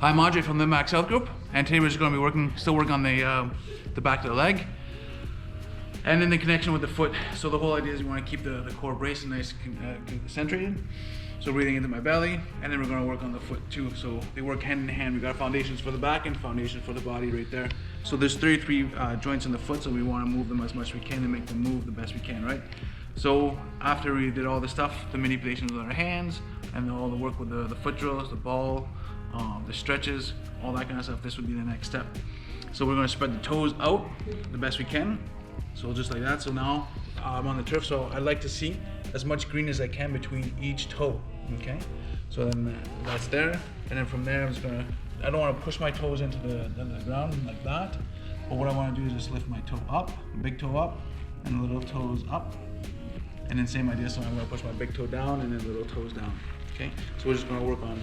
Hi, I'm André from LIVEMAX Health Group, and today we're just going to be still working on the back of the leg and then the connection with the foot. So the whole idea is we want to keep the core braced and nice concentrated. So breathing into my belly, and then we're going to work on the foot too. So they work hand in hand. We got foundations for the back and foundations for the body right there. So there's 33 joints in the foot, so we want to move them as much as we can and make them move the best we can, right? So after we did all the stuff, the manipulations with our hands, and all the work with the foot drills, the ball, the stretches, all that kind of stuff, this would be the next step. So we're going to spread the toes out the best we can. So just like that. So now I'm on the turf, so I like to see as much green as I can between each toe. Okay, so then that's there, and then from there I'm just gonna, I don't want to push my toes into the ground like that, but what I want to do is just lift my toe up, big toe up, and little toes up, and then same idea. So I'm going to push my big toe down and then little toes down. Okay, so we're just going to work on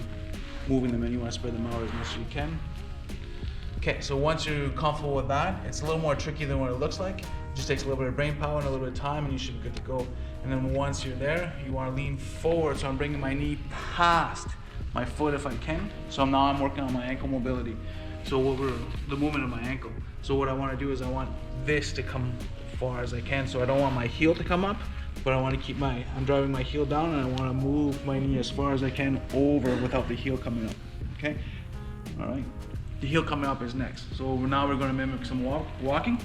moving them, and you want to spread them out as much as you can. Okay, so once you're comfortable with that, it's a little more tricky than what it looks like. It just takes a little bit of brain power and a little bit of time, and you should be good to go. And then once you're there, you want to lean forward. So I'm bringing my knee past my foot if I can. So now I'm working on my ankle mobility. So the movement of my ankle. So what I want to do is I want this to come as far as I can. So I don't want my heel to come up, but I want to keep I'm driving my heel down, and I want to move my knee as far as I can over without the heel coming up. Okay, all right. The heel coming up is next. So now we're going to mimic some walking.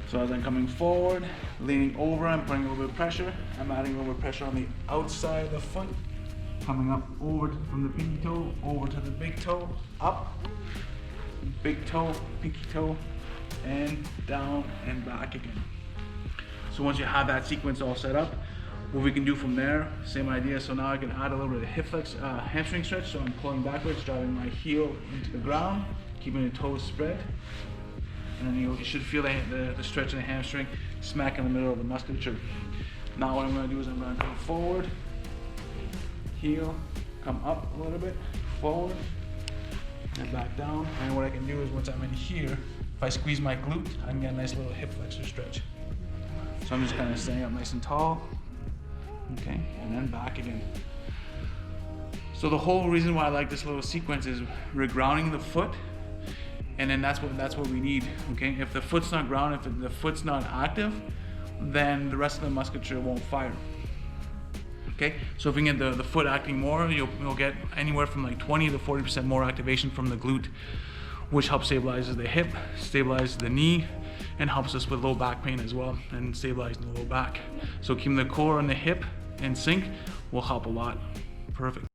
So as I'm coming forward, leaning over, I'm putting a little bit of pressure. I'm adding a little bit of pressure on the outside of the foot. Coming up over from the pinky toe, over to the big toe, up, big toe, pinky toe, and down and back again. So once you have that sequence all set up, what we can do from there, same idea. So now I can add a little bit of hip flex, hamstring stretch. So I'm pulling backwards, driving my heel into the ground, keeping the toes spread. And then you should feel the stretch in the hamstring smack in the middle of the musculature. Now what I'm going to do is I'm going to come forward, heel, come up a little bit, forward, and back down. And what I can do is once I'm in here, if I squeeze my glute, I can get a nice little hip flexor stretch. So I'm just kind of staying up nice and tall, okay, and then back again. So the whole reason why I like this little sequence is we're grounding the foot. And then that's what we need, okay? If the foot's not grounded, if the foot's not active, then the rest of the musculature won't fire, okay? So if we can get the foot acting more, you'll get anywhere from like 20 to 40% more activation from the glute, which helps stabilizes the hip, stabilizes the knee, and helps us with low back pain as well, and stabilizing the low back. So keeping the core and the hip in sync will help a lot. Perfect.